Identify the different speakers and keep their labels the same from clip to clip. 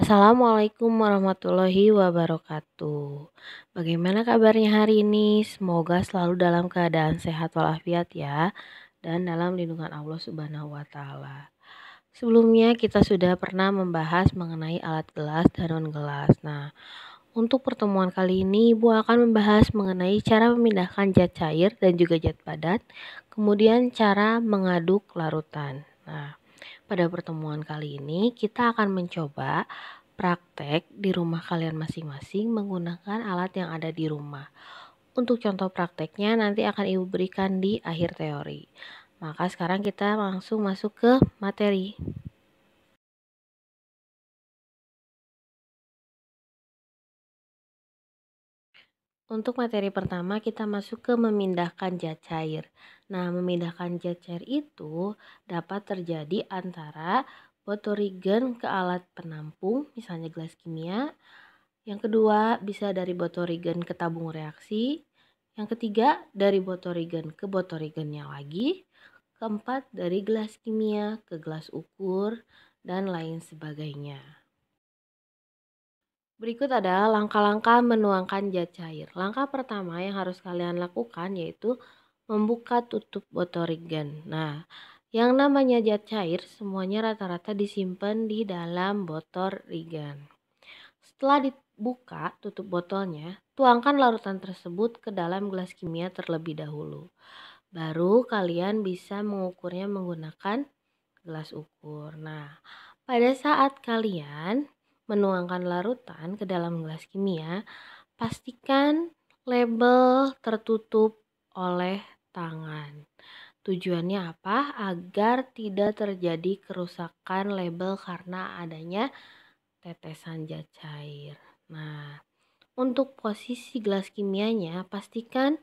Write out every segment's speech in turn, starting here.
Speaker 1: Assalamualaikum warahmatullahi wabarakatuh. Bagaimana kabarnya hari ini? Semoga selalu dalam keadaan sehat walafiat ya, dan dalam lindungan Allah Subhanahu wa Ta'ala. Sebelumnya, kita sudah pernah membahas mengenai alat gelas dan non gelas. Nah, untuk pertemuan kali ini, Ibu akan membahas mengenai cara memindahkan zat cair dan juga zat padat, kemudian cara mengaduk larutan. Nah, pada pertemuan kali ini, kita akan mencoba praktek di rumah kalian masing-masing menggunakan alat yang ada di rumah. Untuk contoh prakteknya nanti akan Ibu berikan di akhir teori. Maka sekarang kita langsung masuk ke materi. Untuk materi pertama kita masuk ke memindahkan zat cair. Nah, memindahkan zat cair itu dapat terjadi antara botorigen ke alat penampung, misalnya gelas kimia. Yang kedua, bisa dari botorigen ke tabung reaksi. Yang ketiga, dari botorigen ke botorigennya lagi. Keempat, dari gelas kimia ke gelas ukur, dan lain sebagainya. Berikut adalah langkah-langkah menuangkan zat cair. Langkah pertama yang harus kalian lakukan yaitu membuka tutup botorigen. Nah, yang namanya zat cair semuanya rata-rata disimpan di dalam botol rigen. Setelah dibuka tutup botolnya, tuangkan larutan tersebut ke dalam gelas kimia terlebih dahulu. Baru kalian bisa mengukurnya menggunakan gelas ukur. Nah, pada saat kalian menuangkan larutan ke dalam gelas kimia, pastikan label tertutup oleh tangan. Tujuannya apa? Agar tidak terjadi kerusakan label karena adanya tetesan zat cair. Nah, untuk posisi gelas kimianya, pastikan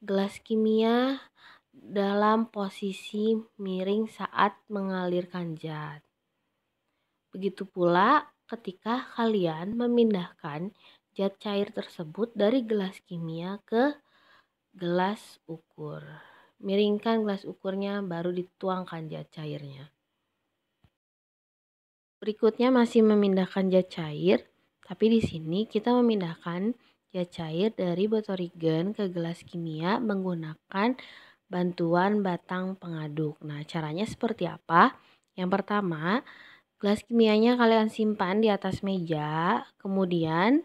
Speaker 1: gelas kimia dalam posisi miring saat mengalirkan zat. Begitu pula ketika kalian memindahkan zat cair tersebut dari gelas kimia ke gelas ukur. Miringkan gelas ukurnya baru dituangkan zat cairnya. Berikutnya masih memindahkan zat cair, tapi di sini kita memindahkan zat cair dari botorigen ke gelas kimia menggunakan bantuan batang pengaduk. Nah, caranya seperti apa? Yang pertama, gelas kimianya kalian simpan di atas meja, kemudian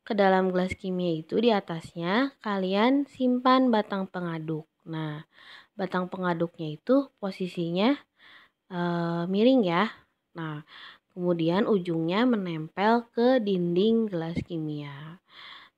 Speaker 1: ke dalam gelas kimia itu di atasnya kalian simpan batang pengaduk. Nah, batang pengaduknya itu posisinya miring ya. Nah, kemudian ujungnya menempel ke dinding gelas kimia.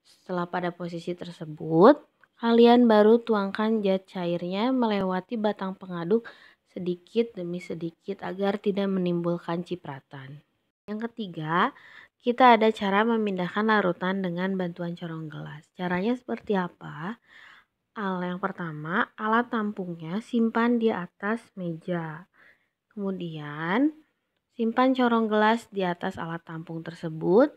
Speaker 1: Setelah pada posisi tersebut, kalian baru tuangkan zat cairnya melewati batang pengaduk sedikit demi sedikit agar tidak menimbulkan cipratan. Yang ketiga, kita ada cara memindahkan larutan dengan bantuan corong gelas. Caranya seperti apa? Yang pertama, alat tampungnya simpan di atas meja. Kemudian, simpan corong gelas di atas alat tampung tersebut.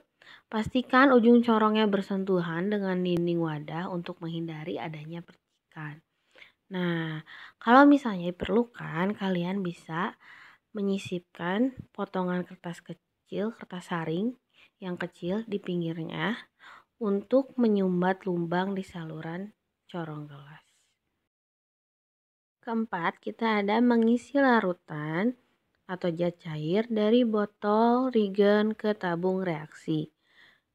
Speaker 1: Pastikan ujung corongnya bersentuhan dengan dinding wadah untuk menghindari adanya percikan. Nah, kalau misalnya diperlukan, kalian bisa menyisipkan potongan kertas kecil, kertas saring yang kecil di pinggirnya untuk menyumbat lubang di saluran corong gelas. Keempat, kita ada mengisi larutan atau zat cair dari botol rigen ke tabung reaksi.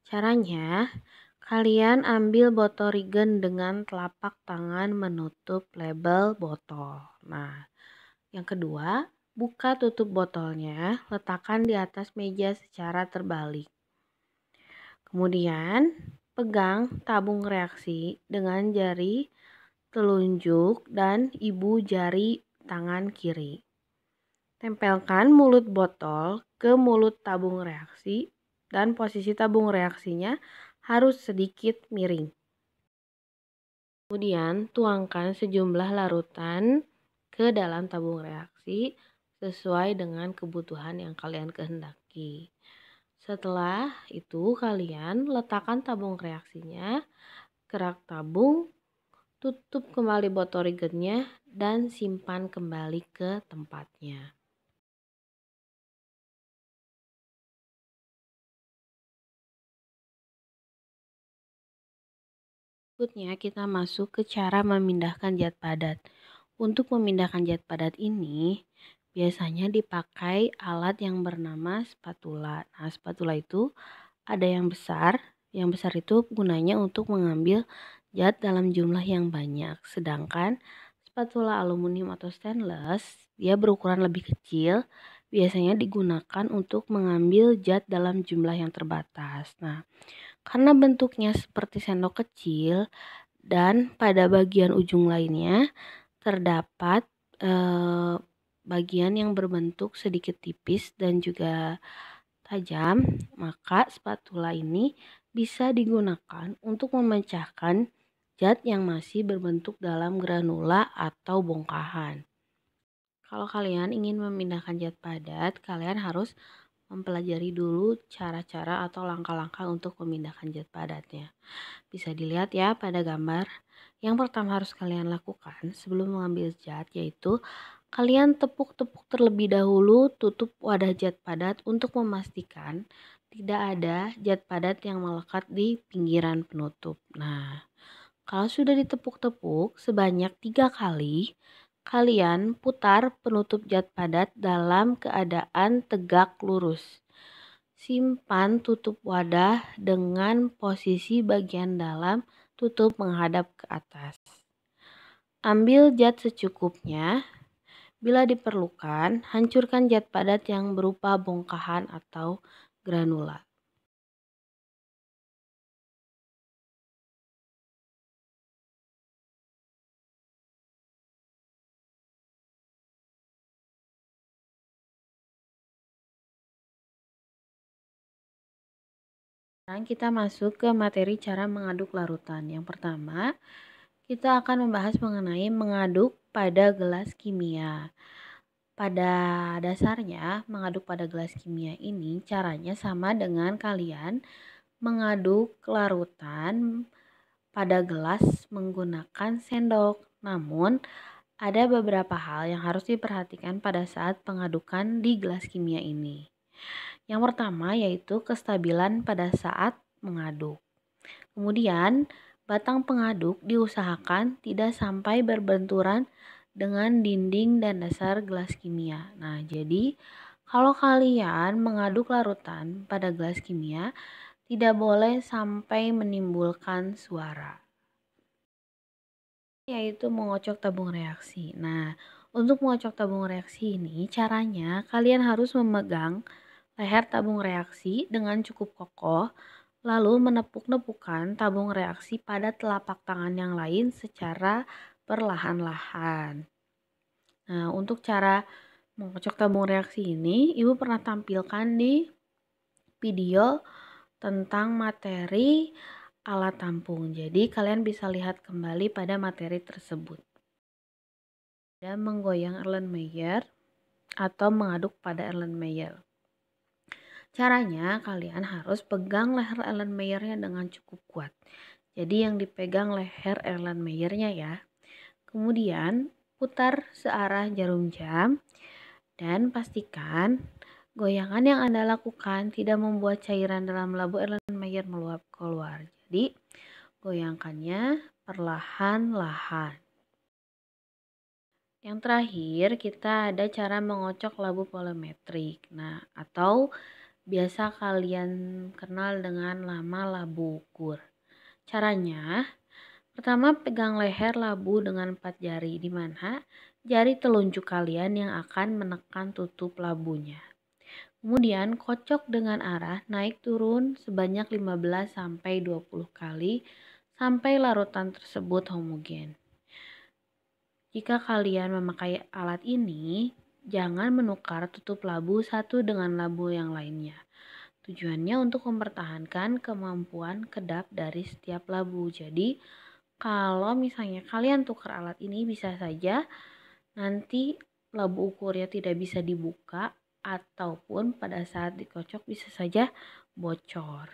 Speaker 1: Caranya, kalian ambil botol rigen dengan telapak tangan menutup label botol. Nah, yang kedua, buka tutup botolnya, letakkan di atas meja secara terbalik. Kemudian, pegang tabung reaksi dengan jari telunjuk dan ibu jari tangan kiri. Tempelkan mulut botol ke mulut tabung reaksi dan posisi tabung reaksinya harus sedikit miring. Kemudian tuangkan sejumlah larutan ke dalam tabung reaksi sesuai dengan kebutuhan yang kalian kehendaki. Setelah itu kalian letakkan tabung reaksinya, kerak tabung, tutup kembali botol rigennya dan simpan kembali ke tempatnya. Berikutnya kita masuk ke cara memindahkan zat padat. Untuk memindahkan zat padat ini biasanya dipakai alat yang bernama spatula. Nah, spatula itu ada yang besar. Yang besar itu gunanya untuk mengambil zat dalam jumlah yang banyak. Sedangkan spatula aluminium atau stainless dia berukuran lebih kecil, biasanya digunakan untuk mengambil zat dalam jumlah yang terbatas. Nah, karena bentuknya seperti sendok kecil dan pada bagian ujung lainnya terdapat eh, bagian yang berbentuk sedikit tipis dan juga tajam, maka spatula ini bisa digunakan untuk memecahkan zat yang masih berbentuk dalam granula atau bongkahan. Kalau kalian ingin memindahkan zat padat, kalian harus mempelajari dulu cara-cara atau langkah-langkah untuk memindahkan zat padatnya. Bisa dilihat ya pada gambar. Yang pertama harus kalian lakukan sebelum mengambil zat yaitu kalian tepuk-tepuk terlebih dahulu tutup wadah zat padat untuk memastikan tidak ada zat padat yang melekat di pinggiran penutup. Nah, kalau sudah ditepuk-tepuk sebanyak 3 kali, kalian putar penutup zat padat dalam keadaan tegak lurus. Simpan tutup wadah dengan posisi bagian dalam tutup menghadap ke atas. Ambil zat secukupnya. Bila diperlukan, hancurkan zat padat yang berupa bongkahan atau granula. Sekarang kita masuk ke materi cara mengaduk larutan. Yang pertama, kita akan membahas mengenai mengaduk pada gelas kimia. Pada dasarnya, mengaduk pada gelas kimia ini caranya sama dengan kalian mengaduk larutan pada gelas menggunakan sendok. Namun, ada beberapa hal yang harus diperhatikan pada saat pengadukan di gelas kimia ini. Yang pertama yaitu kestabilan pada saat mengaduk. Kemudian, batang pengaduk diusahakan tidak sampai berbenturan dengan dinding dan dasar gelas kimia. Nah, jadi kalau kalian mengaduk larutan pada gelas kimia, tidak boleh sampai menimbulkan suara, yaitu mengocok tabung reaksi. Nah, untuk mengocok tabung reaksi ini caranya kalian harus memegang leher tabung reaksi dengan cukup kokoh, lalu menepuk-nepukkan tabung reaksi pada telapak tangan yang lain secara perlahan-lahan. Nah, untuk cara mengocok tabung reaksi ini, Ibu pernah tampilkan di video tentang materi alat tampung. Jadi, kalian bisa lihat kembali pada materi tersebut. Dan menggoyang Erlenmeyer atau mengaduk pada Erlenmeyer. Caranya kalian harus pegang leher Erlenmeyernya dengan cukup kuat. Jadi yang dipegang leher Erlenmeyernya ya. Kemudian putar searah jarum jam dan pastikan goyangan yang Anda lakukan tidak membuat cairan dalam labu Erlenmeyer meluap keluar. Jadi goyangkannya perlahan-lahan. Yang terakhir kita ada cara mengocok labu polimetrik. Nah, atau biasa kalian kenal dengan nama labu ukur. Caranya, pertama pegang leher labu dengan 4 jari, di mana jari telunjuk kalian yang akan menekan tutup labunya. Kemudian kocok dengan arah naik turun sebanyak 15-20 kali sampai larutan tersebut homogen. Jika kalian memakai alat ini, jangan menukar tutup labu satu dengan labu yang lainnya. Tujuannya untuk mempertahankan kemampuan kedap dari setiap labu. Jadi, kalau misalnya kalian tukar alat ini bisa saja nanti labu ukurnya tidak bisa dibuka ataupun pada saat dikocok bisa saja bocor.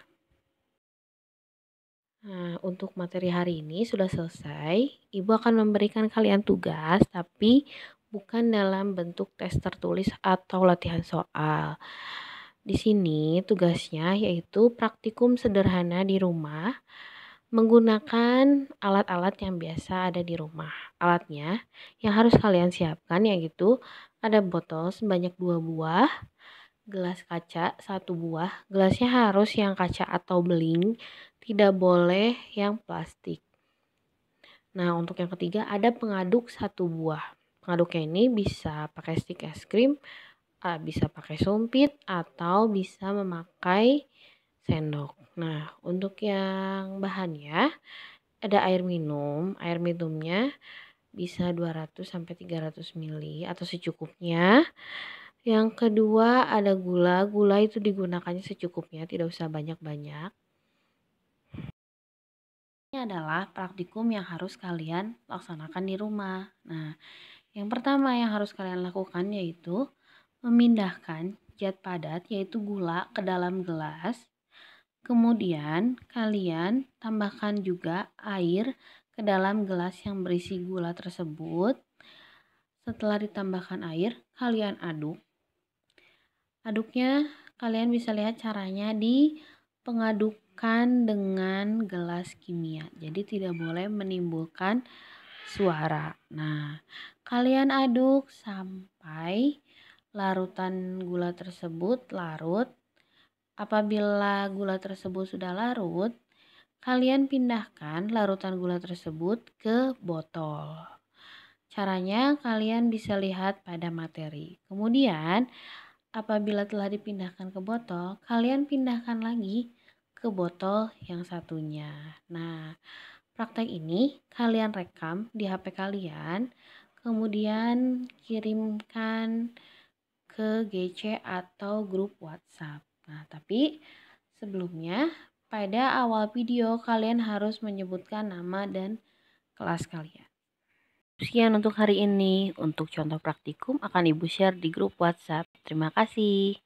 Speaker 1: Nah, untuk materi hari ini sudah selesai. Ibu akan memberikan kalian tugas, tapi bukan dalam bentuk tes tertulis atau latihan soal. Di sini tugasnya yaitu praktikum sederhana di rumah menggunakan alat-alat yang biasa ada di rumah. Alatnya yang harus kalian siapkan yaitu ada botol sebanyak 2 buah, gelas kaca 1 buah. Gelasnya harus yang kaca atau beling, tidak boleh yang plastik. Nah, untuk yang ketiga ada pengaduk 1 buah. Pengaduknya ini bisa pakai stik es krim, bisa pakai sumpit, atau bisa memakai sendok. Nah, untuk yang bahannya ada air minum. Air minumnya bisa 200 sampai 300 ml atau secukupnya. Yang kedua ada gula. Gula itu digunakannya secukupnya, tidak usah banyak-banyak. Ini adalah praktikum yang harus kalian laksanakan di rumah. Nah, yang pertama yang harus kalian lakukan yaitu memindahkan zat padat yaitu gula ke dalam gelas. Kemudian kalian tambahkan juga air ke dalam gelas yang berisi gula tersebut. Setelah ditambahkan air, kalian aduk. Aduknya kalian bisa lihat caranya di pengadukan dengan gelas kimia. Jadi tidak boleh menimbulkan suara. Nah, kalian aduk sampai larutan gula tersebut larut. Apabila gula tersebut sudah larut, kalian pindahkan larutan gula tersebut ke botol. Caranya kalian bisa lihat pada materi. Kemudian, apabila telah dipindahkan ke botol, kalian pindahkan lagi ke botol yang satunya. Nah, praktek ini kalian rekam di HP kalian, kemudian kirimkan ke GC atau grup WhatsApp. Nah, tapi sebelumnya pada awal video kalian harus menyebutkan nama dan kelas kalian. Sekian untuk hari ini. Untuk contoh praktikum akan Ibu share di grup WhatsApp. Terima kasih.